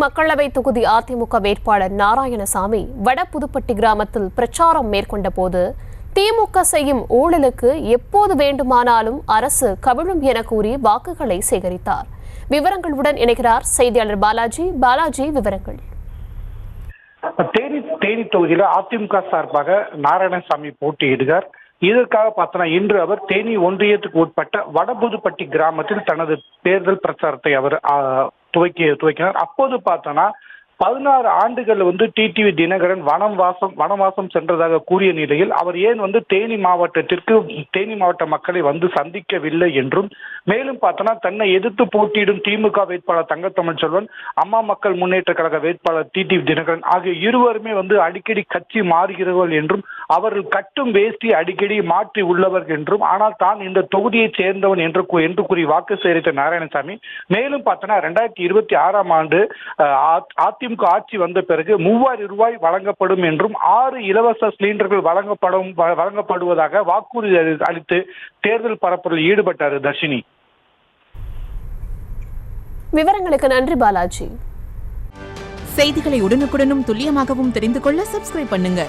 மக்களவை தொகுதி அதிமுக வேட்பாளர் நாராயணசாமி வடபுதுப்பட்டி கிராமத்தில் பிரச்சாரம் மேற்கொண்ட போது திமுக செய்யும் ஊழலுக்கு எப்போது வேண்டுமானாலும் அரசு கவிழும் என கூறி வாக்குகளை சேகரித்தார். விவரங்களுடன் இணைகிறார் செய்தியாளர் பாலாஜி. விவரங்கள். தேனி தொகுதியில அதிமுக சார்பாக நாராயணசாமி போட்டியிடுகிறார். இதற்காக பார்த்தோன்னா இன்று அவர் தேனி ஒன்றியத்துக்கு உட்பட்ட வடபுதுப்பட்டி கிராமத்தில் தனது தேர்தல் பிரச்சாரத்தை அவர் துவக்கினார். அப்போது பார்த்தோன்னா 16 ஆண்டுகள் டிடிவி தினகரன் வனவாசம் சென்றதாக கூறிய நிலையில் அவர் ஏன் தேனி மாவட்ட மக்களை சந்திக்கவில்லை என்றும், மேலும் பார்த்தோன்னா தன்னை எதிர்த்து போட்டியிடும் திமுக வேட்பாளர் தங்கத்தமிழ்ச்செல்வன், அம்மா மக்கள் முன்னேற்ற கழக வேட்பாளர் டிடிவி தினகரன் ஆகிய இருவருமே அடிக்கடி கட்சி மாறுகிறவர்கள் என்றும், அவர்கள் கட்டும் வேஷ்டி அடிக்கடி மாற்றி உள்ளவர் என்றும், ஆனால் தான் இந்த தொகுதியைச் சேர்ந்தவன் என்று கூறி வாக்கு சேகரித்த நாராயணசாமி மேலும் பார்த்தோன்னா 2026ஆம் ஆண்டு அதிமுக ஆட்சி வந்த பிறகு 3000 ரூபாய் வழங்கப்படும் என்றும் 6 இலவச சிலிண்டர்கள் வழங்கப்படுவதாக வாக்குறுதி அளித்து தேர்தல் பரப்புரையில் ஈடுபட்டார். தர்ஷினி, விவரங்களுக்கு நன்றி பாலாஜி. செய்திகளை உடனுக்குடனும் துல்லியமாகவும் தெரிந்து கொள்ள சப்ஸ்கிரைப் பண்ணுங்க.